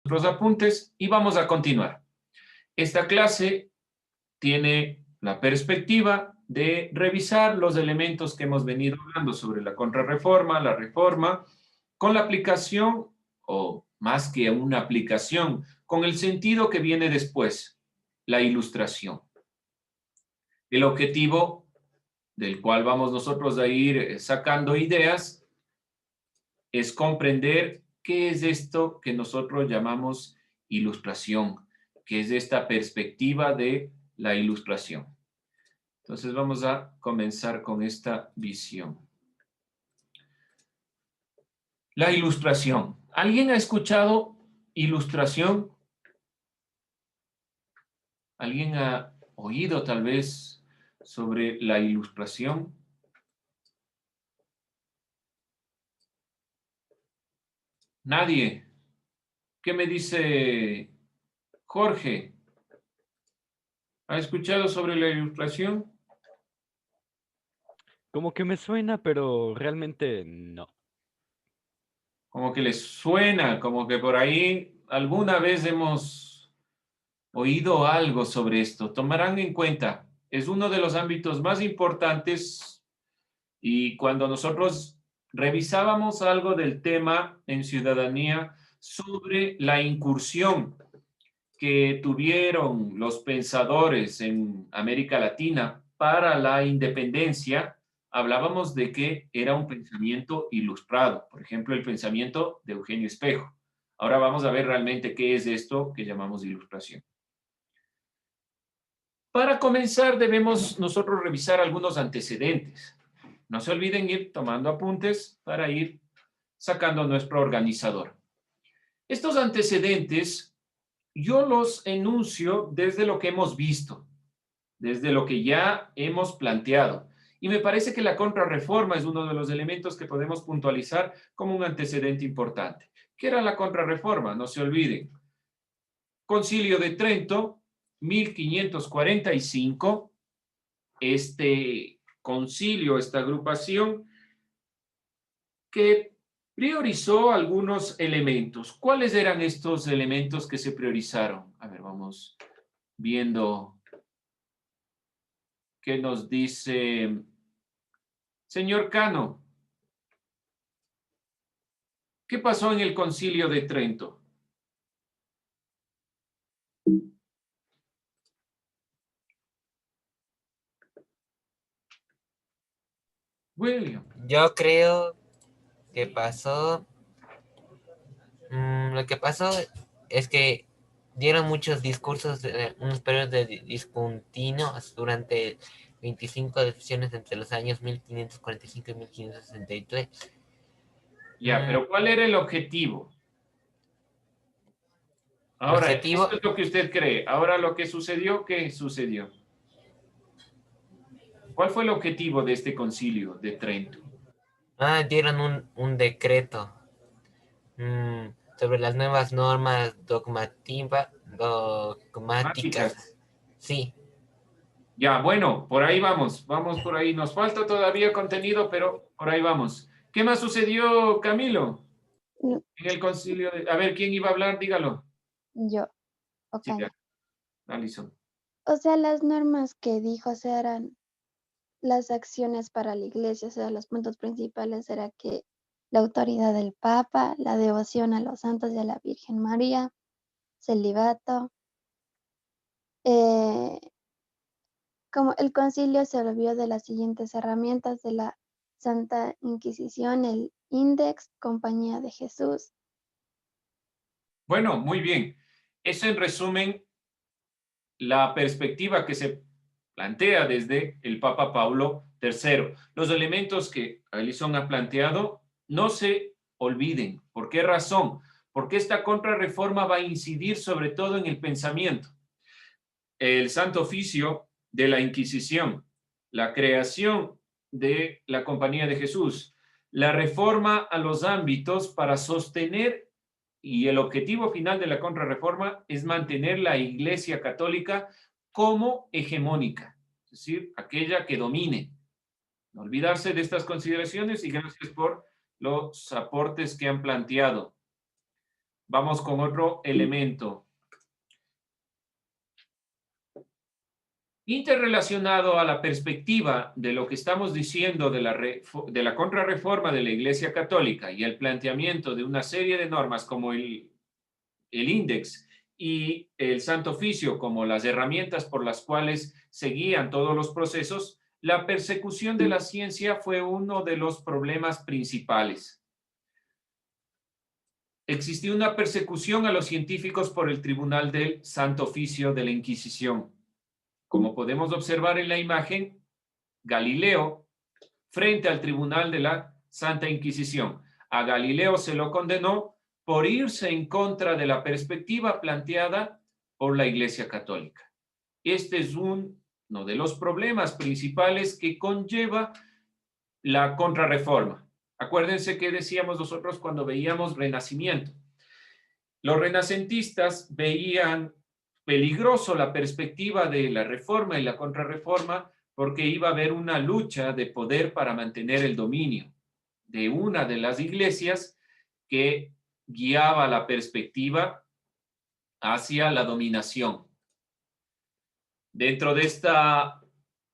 nuestros apuntes y vamos a continuar. Esta clase tiene la perspectiva de revisar los elementos que hemos venido hablando sobre la contrarreforma, la reforma, con la aplicación, o más que una aplicación, con el sentido que viene después, la ilustración. El objetivo del cual vamos nosotros a ir sacando ideas es comprender qué es esto que nosotros llamamos ilustración, qué es esta perspectiva de la ilustración. Entonces vamos a comenzar con esta visión. La ilustración. ¿Alguien ha escuchado ilustración? ¿Alguien ha oído tal vez sobre la ilustración? Nadie. ¿Qué me dice Jorge? ¿Ha escuchado sobre la ilustración? Como que me suena, pero realmente no. Como que les suena, como que por ahí alguna vez hemos oído algo sobre esto. Tomarán en cuenta, es uno de los ámbitos más importantes y cuando nosotros revisábamos algo del tema en ciudadanía sobre la incursión que tuvieron los pensadores en América Latina para la independencia, hablábamos de que era un pensamiento ilustrado, por ejemplo, el pensamiento de Eugenio Espejo. Ahora vamos a ver realmente qué es esto que llamamos ilustración. Para comenzar, debemos nosotros revisar algunos antecedentes. No se olviden ir tomando apuntes para ir sacando nuestro organizador. Estos antecedentes yo los enuncio desde lo que hemos visto, desde lo que ya hemos planteado. Y me parece que la contrarreforma es uno de los elementos que podemos puntualizar como un antecedente importante. ¿Qué era la contrarreforma? No se olviden. Concilio de Trento, 1545. Este concilio, esta agrupación, que priorizó algunos elementos. ¿Cuáles eran estos elementos que se priorizaron? A ver, vamos viendo qué nos dice señor Cano. ¿Qué pasó en el Concilio de Trento? William. Yo creo que lo que pasó es que dieron muchos discursos, unos periodos discontinuos durante 25 sesiones entre los años 1545 y 1563. Ya, pero ¿cuál era el objetivo? El Ahora, objetivo, esto es lo que usted cree. Ahora lo que sucedió, ¿qué sucedió? ¿Cuál fue el objetivo de este concilio de Trento? dieron un decreto sobre las nuevas normas dogmáticas. Temáticas. Sí. Ya, bueno, por ahí vamos por ahí. Nos falta todavía contenido, pero por ahí vamos. ¿Qué más sucedió, Camilo? No, En el concilio de... A ver, ¿quién iba a hablar? Dígalo. yo, Sí, ok. ya. Alison. O sea, las normas que dijo, o sea, eran las acciones para la iglesia, o sea, los puntos principales era que la autoridad del Papa, la devoción a los santos y a la Virgen María, celibato. eh, Como el concilio se olvidó de las siguientes herramientas de la Santa Inquisición, el Index, Compañía de Jesús. Bueno, muy bien. Eso en resumen la perspectiva que se plantea desde el Papa Pablo III. Los elementos que Alison ha planteado no se olviden. ¿Por qué razón? Porque esta contrarreforma va a incidir sobre todo en el pensamiento. El Santo Oficio de la Inquisición, la creación de la Compañía de Jesús, la reforma a los ámbitos para sostener, y el objetivo final de la contrarreforma es mantener la Iglesia Católica como hegemónica, es decir, aquella que domine. No olvidarse de estas consideraciones y gracias por los aportes que han planteado. Vamos con otro elemento. Interrelacionado a la perspectiva de lo que estamos diciendo de la contrarreforma de la Iglesia Católica y el planteamiento de una serie de normas como el índex y el Santo Oficio como las herramientas por las cuales seguían todos los procesos, la persecución de la ciencia fue uno de los problemas principales. Existió una persecución a los científicos por el Tribunal del Santo Oficio de la Inquisición. Como podemos observar en la imagen, Galileo frente al Tribunal de la Santa Inquisición. A Galileo se lo condenó por irse en contra de la perspectiva planteada por la Iglesia Católica. Este es uno de los problemas principales que conlleva la contrarreforma. Acuérdense que decíamos nosotros cuando veíamos Renacimiento. Los renacentistas veían peligroso la perspectiva de la reforma y la contrarreforma porque iba a haber una lucha de poder para mantener el dominio de una de las iglesias que guiaba la perspectiva hacia la dominación. Dentro de esta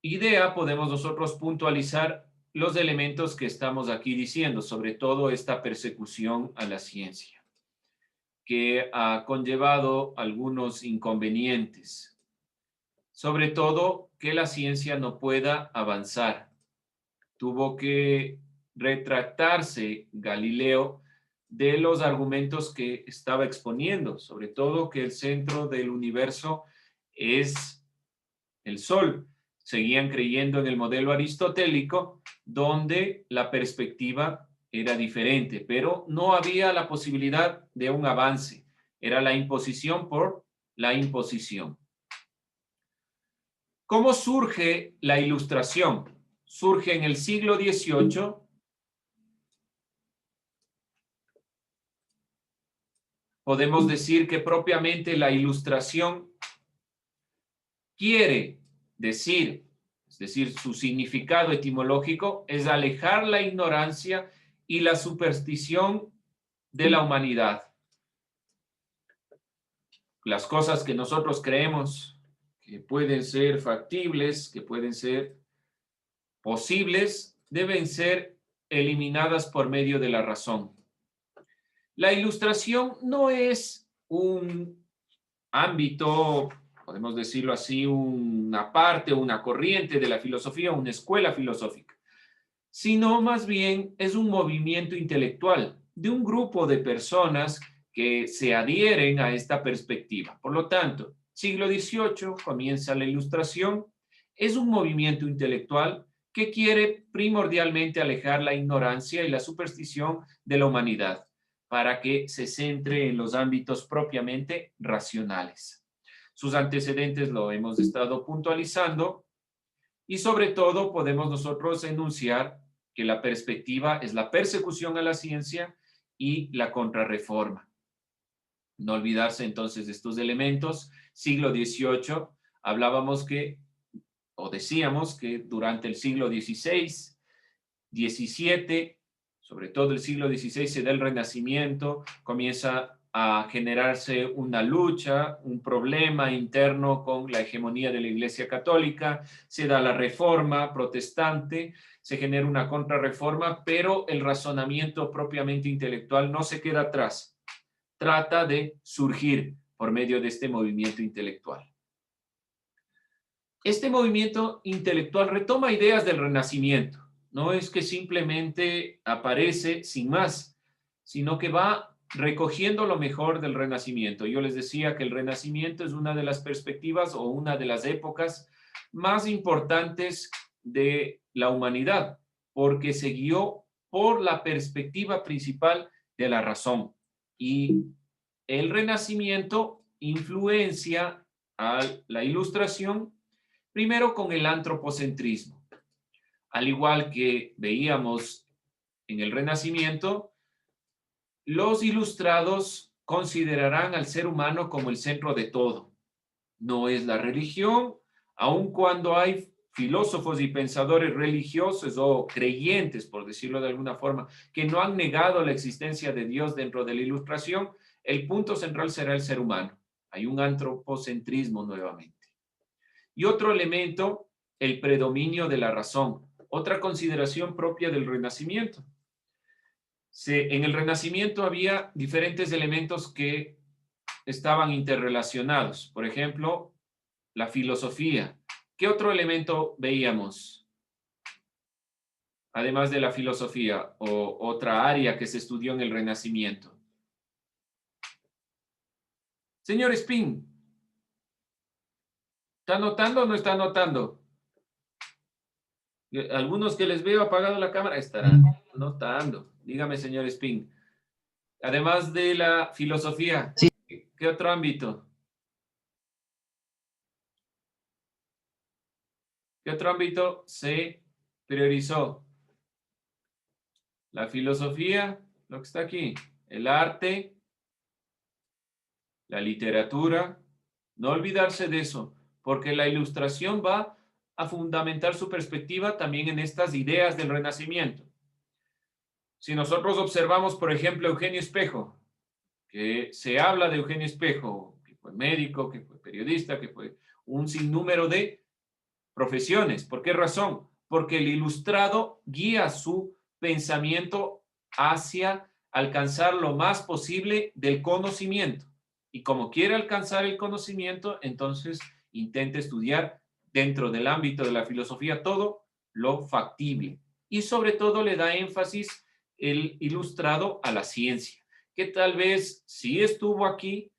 idea podemos nosotros puntualizar los elementos que estamos aquí diciendo, sobre todo esta persecución a la ciencia, que ha conllevado algunos inconvenientes, sobre todo que la ciencia no pueda avanzar. Tuvo que retractarse Galileo de los argumentos que estaba exponiendo, sobre todo que el centro del universo es el Sol. Seguían creyendo en el modelo aristotélico, donde la perspectiva era diferente, pero no había la posibilidad de un avance. Era la imposición por la imposición. ¿Cómo surge la Ilustración? Surge en el siglo XVIII. Podemos decir que propiamente la Ilustración quiere decir, es decir, su significado etimológico es alejar la ignorancia y la superstición de la humanidad. Las cosas que nosotros creemos que pueden ser factibles, que pueden ser posibles, deben ser eliminadas por medio de la razón. La Ilustración no es un ámbito, podemos decirlo así, una parte, una corriente de la filosofía, una escuela filosófica, sino más bien es un movimiento intelectual de un grupo de personas que se adhieren a esta perspectiva. Por lo tanto, siglo XVIII comienza la Ilustración, es un movimiento intelectual que quiere primordialmente alejar la ignorancia y la superstición de la humanidad para que se centre en los ámbitos propiamente racionales. Sus antecedentes lo hemos estado puntualizando y sobre todo podemos nosotros enunciar que la perspectiva es la persecución a la ciencia y la contrarreforma. No olvidarse entonces de estos elementos. Siglo XVIII, hablábamos que, o decíamos que durante el siglo XVI, XVII, sobre todo el siglo XVI, se da el Renacimiento, comienza a generarse una lucha, un problema interno con la hegemonía de la Iglesia Católica, se da la Reforma protestante, se genera una contrarreforma, pero el razonamiento propiamente intelectual no se queda atrás, trata de surgir por medio de este movimiento intelectual. Este movimiento intelectual retoma ideas del Renacimiento, no es que simplemente aparece sin más, sino que va recogiendo lo mejor del Renacimiento. Yo les decía que el Renacimiento es una de las perspectivas o una de las épocas más importantes de la humanidad, porque se guió por la perspectiva principal de la razón. Y el Renacimiento influencia a la Ilustración, primero con el antropocentrismo. Al igual que veíamos en el Renacimiento, los ilustrados considerarán al ser humano como el centro de todo. No es la religión, aun cuando hay filósofos y pensadores religiosos o creyentes, por decirlo de alguna forma, que no han negado la existencia de Dios dentro de la Ilustración, el punto central será el ser humano. Hay un antropocentrismo nuevamente. Y otro elemento, el predominio de la razón. Otra consideración propia del Renacimiento. En el Renacimiento había diferentes elementos que estaban interrelacionados. Por ejemplo, la filosofía. ¿Qué otro elemento veíamos? Además de la filosofía o otra área que se estudió en el Renacimiento. Señor Spin, ¿está anotando o no está anotando? Algunos que les veo apagado la cámara estarán anotando. Dígame, señor Spin. Además de la filosofía, Sí. ¿qué otro ámbito? ¿Qué otro ámbito se priorizó? La filosofía, lo que está aquí, el arte, la literatura. No olvidarse de eso, porque la ilustración va a fundamentar su perspectiva también en estas ideas del Renacimiento. Si nosotros observamos, por ejemplo, Eugenio Espejo, que se habla de Eugenio Espejo, que fue médico, que fue periodista, que fue un sinnúmero de profesiones. ¿Por qué razón? Porque el ilustrado guía su pensamiento hacia alcanzar lo más posible del conocimiento. Y como quiere alcanzar el conocimiento, entonces intenta estudiar dentro del ámbito de la filosofía todo lo factible. Y sobre todo le da énfasis el ilustrado a la ciencia, que tal vez sí estuvo aquí,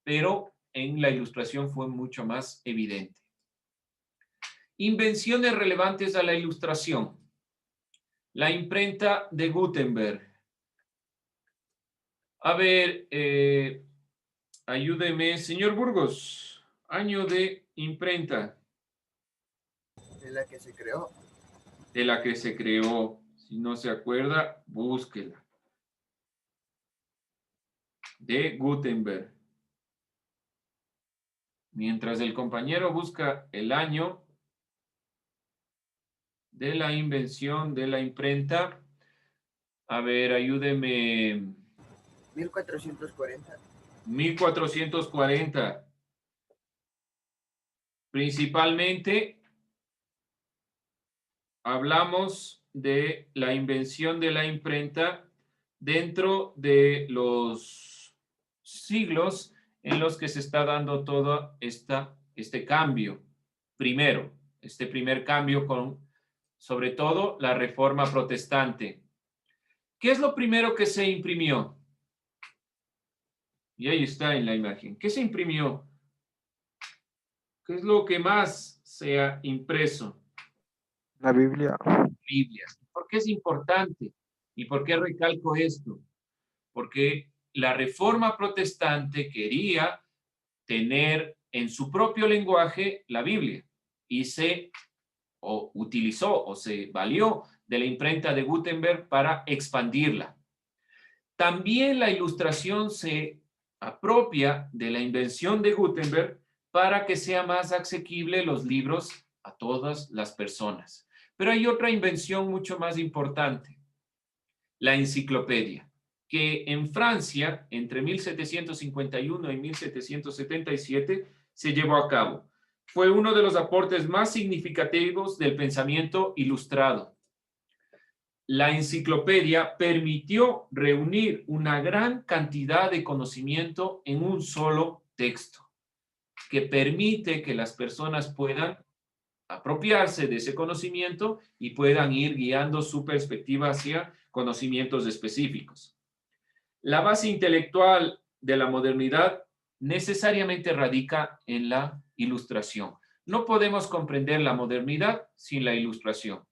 pero en la ilustración fue mucho más evidente. Invenciones relevantes a la ilustración. La imprenta de Gutenberg. A ver, ayúdeme, señor Burgos. Año de imprenta. De la que se creó. De la que se creó. Si no se acuerda, búsquela. De Gutenberg. Mientras el compañero busca el año de la invención de la imprenta. A ver, ayúdeme. 1440. 1440. Principalmente hablamos de la invención de la imprenta dentro de los siglos en los que se está dando todo este cambio. Primero, este primer cambio con, sobre todo, la Reforma Protestante. ¿Qué es lo primero que se imprimió? Y ahí está en la imagen. ¿Qué se imprimió? ¿Qué es lo que más se ha impreso? La Biblia. Biblias. ¿Por qué es importante? ¿Y por qué recalco esto? Porque la Reforma Protestante quería tener en su propio lenguaje la Biblia y utilizó o se valió de la imprenta de Gutenberg para expandirla. También la ilustración se apropia de la invención de Gutenberg para que sea más asequible los libros a todas las personas. Pero hay otra invención mucho más importante, la enciclopedia, que en Francia, entre 1751 y 1777, se llevó a cabo. Fue uno de los aportes más significativos del pensamiento ilustrado. La enciclopedia permitió reunir una gran cantidad de conocimiento en un solo texto, que permite que las personas puedan apropiarse de ese conocimiento y puedan ir guiando su perspectiva hacia conocimientos específicos. La base intelectual de la modernidad necesariamente radica en la ilustración. No podemos comprender la modernidad sin la ilustración.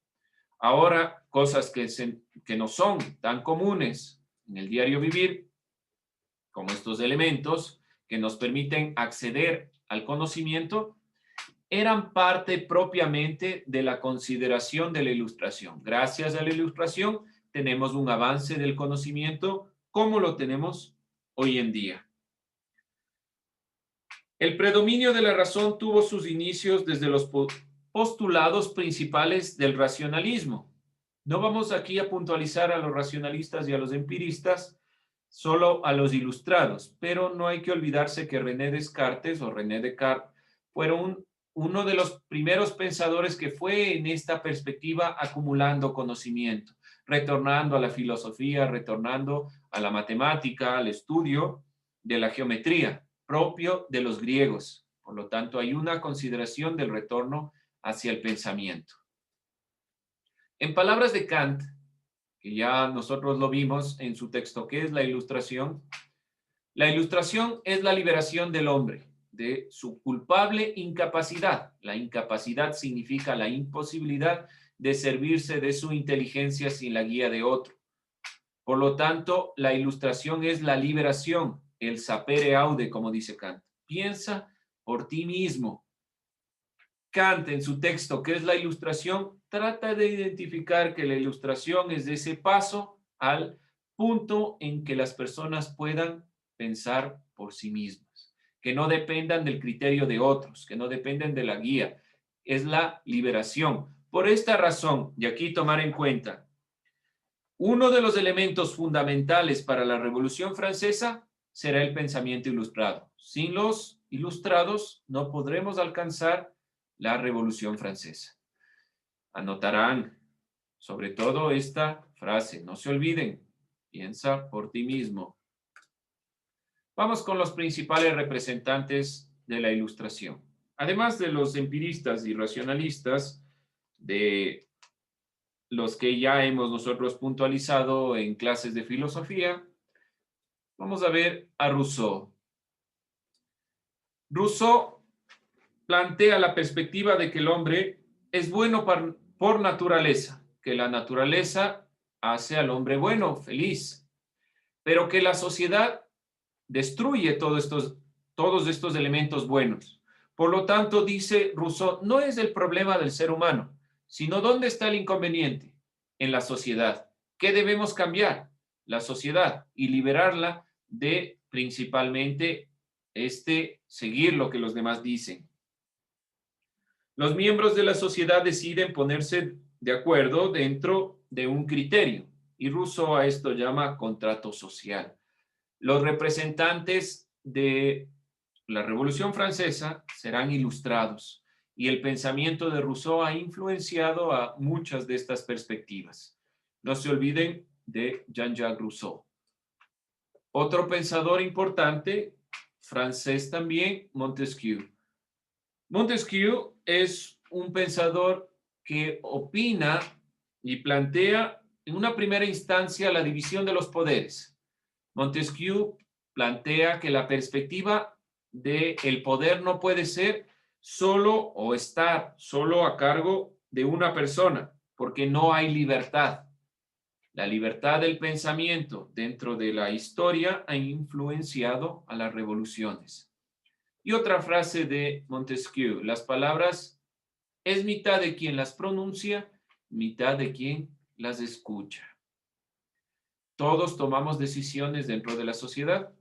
Ahora, cosas que no son tan comunes en el diario vivir, como estos elementos que nos permiten acceder al conocimiento, eran parte propiamente de la consideración de la ilustración. Gracias a la ilustración tenemos un avance del conocimiento como lo tenemos hoy en día. El predominio de la razón tuvo sus inicios desde los postulados principales del racionalismo. No vamos aquí a puntualizar a los racionalistas y a los empiristas, solo a los ilustrados, pero no hay que olvidarse que René Descartes o René Descartes fueron uno de los primeros pensadores que fue en esta perspectiva acumulando conocimiento, retornando a la filosofía, retornando a la matemática, al estudio de la geometría, propio de los griegos. Por lo tanto, hay una consideración del retorno hacia el pensamiento. En palabras de Kant, que ya nosotros lo vimos en su texto, ¿qué es la ilustración? La ilustración es la liberación del hombre de su culpable incapacidad. La incapacidad significa la imposibilidad de servirse de su inteligencia sin la guía de otro. Por lo tanto, la ilustración es la liberación, el sapere aude, como dice Kant. Piensa por ti mismo. Kant, en su texto, ¿qué es la ilustración? Trata de identificar que la ilustración es ese paso al punto en que las personas puedan pensar por sí mismas, que no dependan del criterio de otros, que no dependen de la guía. Es la liberación. Por esta razón, y aquí tomar en cuenta, uno de los elementos fundamentales para la Revolución Francesa será el pensamiento ilustrado. Sin los ilustrados no podremos alcanzar la Revolución Francesa. Anotarán sobre todo esta frase, no se olviden, piensa por ti mismo. Vamos con los principales representantes de la Ilustración. Además de los empiristas y racionalistas, de los que ya hemos nosotros puntualizado en clases de filosofía, vamos a ver a Rousseau. Rousseau plantea la perspectiva de que el hombre es bueno por naturaleza, que la naturaleza hace al hombre bueno, feliz, pero que la sociedad destruye todos estos elementos buenos. Por lo tanto, dice Rousseau, no es el problema del ser humano, sino ¿dónde está el inconveniente? En la sociedad. ¿Qué debemos cambiar? La sociedad y liberarla de principalmente seguir lo que los demás dicen. Los miembros de la sociedad deciden ponerse de acuerdo dentro de un criterio y Rousseau a esto llama contrato social. Los representantes de la Revolución Francesa serán ilustrados y el pensamiento de Rousseau ha influenciado a muchas de estas perspectivas. No se olviden de Jean-Jacques Rousseau. Otro pensador importante, francés también, Montesquieu. Montesquieu es un pensador que opina y plantea en una primera instancia la división de los poderes. Montesquieu plantea que la perspectiva del poder no puede ser solo o estar solo a cargo de una persona, porque no hay libertad. La libertad del pensamiento dentro de la historia ha influenciado a las revoluciones. Y otra frase de Montesquieu, las palabras es mitad de quien las pronuncia, mitad de quien las escucha. Todos tomamos decisiones dentro de la sociedad,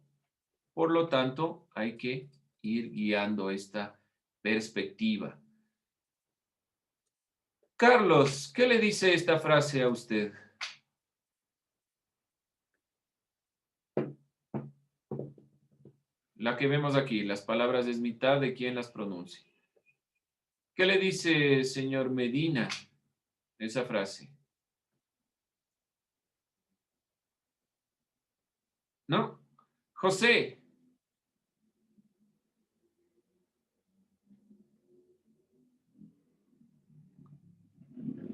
por lo tanto hay que ir guiando esta perspectiva. Carlos, ¿qué le dice esta frase a usted? La que vemos aquí, las palabras es mitad de quien las pronuncia. ¿Qué le dice, señor Medina, esa frase? ¿No? José.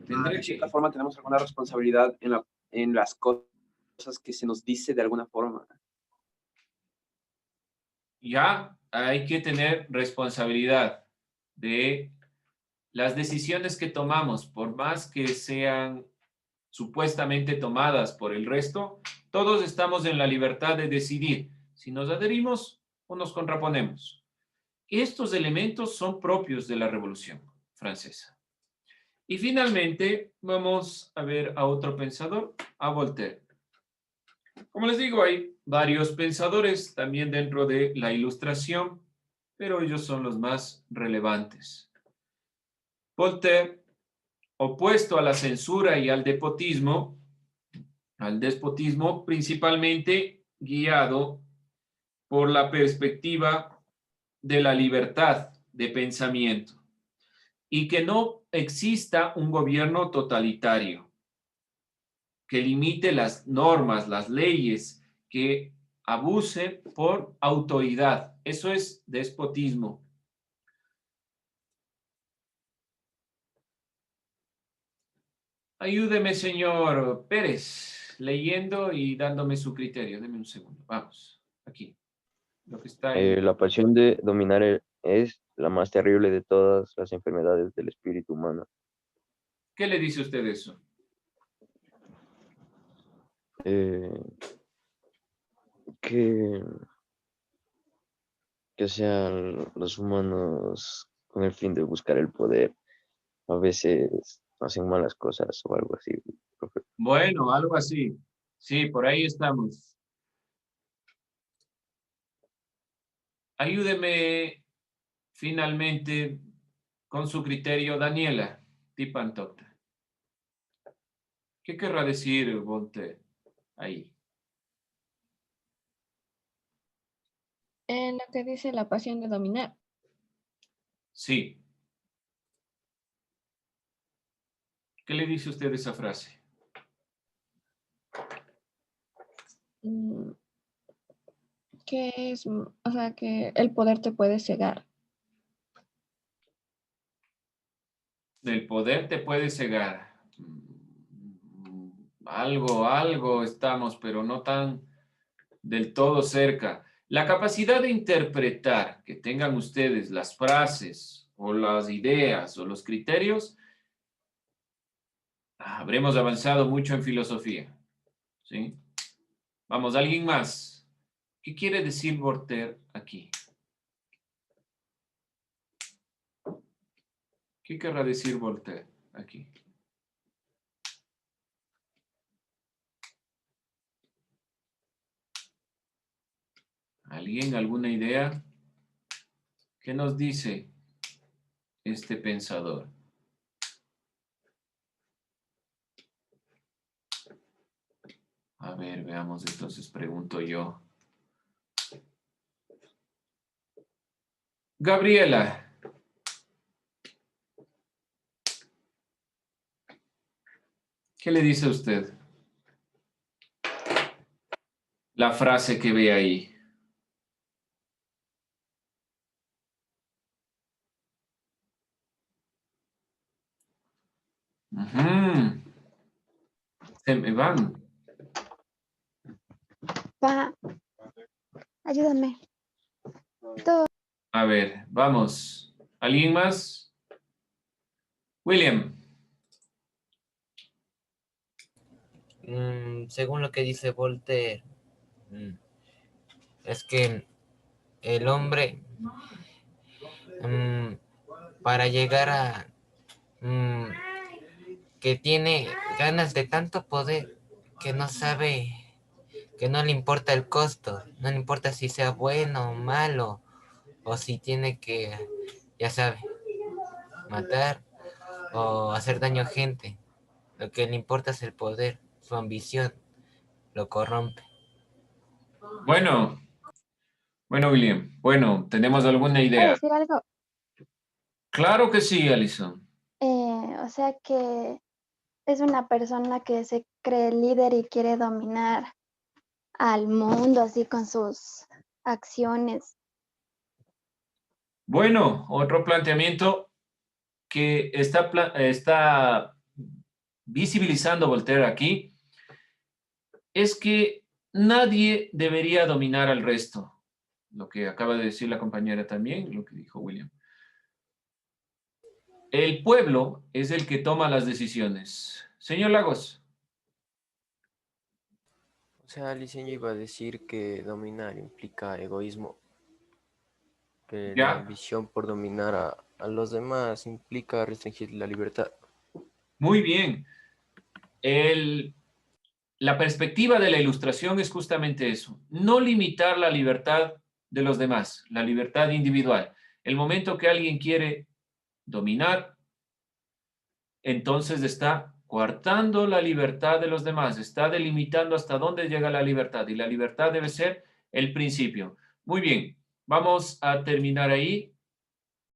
De cierta forma tenemos alguna responsabilidad en las cosas que se nos dice de alguna forma. Ya hay que tener responsabilidad de las decisiones que tomamos, por más que sean supuestamente tomadas por el resto, todos estamos en la libertad de decidir si nos adherimos o nos contraponemos. Estos elementos son propios de la Revolución Francesa. Y finalmente vamos a ver a otro pensador, a Voltaire. Como les digo, hay varios pensadores también dentro de la Ilustración, pero ellos son los más relevantes. Voltaire, opuesto a la censura y al despotismo principalmente guiado por la perspectiva de la libertad de pensamiento y que no exista un gobierno totalitario que limite las normas, las leyes, que abuse por autoridad. Eso es despotismo. Ayúdeme, señor Pérez, leyendo y dándome su criterio. Deme un segundo. Vamos, aquí. Lo que está en... La pasión de dominar es la más terrible de todas las enfermedades del espíritu humano. ¿Qué le dice usted eso? Que sean los humanos con el fin de buscar el poder, a veces hacen malas cosas o algo así, profe. Bueno, algo así. Sí, por ahí estamos. Ayúdeme finalmente con su criterio, Daniela Tipantota. ¿Qué querrá decir Voltaire ahí? En lo que dice la pasión de dominar. Sí. ¿Qué le dice usted esa frase? Que es, o sea, que el poder te puede cegar. Del poder te puede cegar. Algo estamos, pero no tan del todo cerca. La capacidad de interpretar que tengan ustedes las frases o las ideas o los criterios, habremos avanzado mucho en filosofía. ¿Sí? Vamos, ¿alguien más? ¿Qué quiere decir Voltaire aquí? ¿Qué querrá decir Voltaire aquí? ¿Alguien, alguna idea? ¿Qué nos dice este pensador? A ver, veamos, entonces pregunto yo. Gabriela. ¿Qué le dice a usted? La frase que ve ahí. Se me van. Pa, ayúdame. A ver, vamos. ¿Alguien más? William. Según lo que dice Voltaire, es que el hombre, para llegar a que tiene ganas de tanto poder que no sabe, que no le importa el costo, no le importa si sea bueno o malo, o si tiene que, ya sabe, matar o hacer daño a gente. Lo que le importa es el poder, su ambición lo corrompe. Bueno, William. Bueno, ¿tenemos alguna ¿Puedo idea? decir algo? Claro que sí, Alison. O sea que es una persona que se cree líder y quiere dominar al mundo así con sus acciones. Bueno, otro planteamiento que está visibilizando Voltaire aquí es que nadie debería dominar al resto. Lo que acaba de decir la compañera también, lo que dijo William. El pueblo es el que toma las decisiones. Señor Lagos. O sea, Liceño iba a decir que dominar implica egoísmo, que la ¿Ya? ambición por dominar a los demás implica restringir la libertad. Muy bien. La perspectiva de la ilustración es justamente eso. No limitar la libertad de los demás, la libertad individual. El momento que alguien quiere dominar, entonces está coartando la libertad de los demás, está delimitando hasta dónde llega la libertad y la libertad debe ser el principio. Muy bien, vamos a terminar ahí.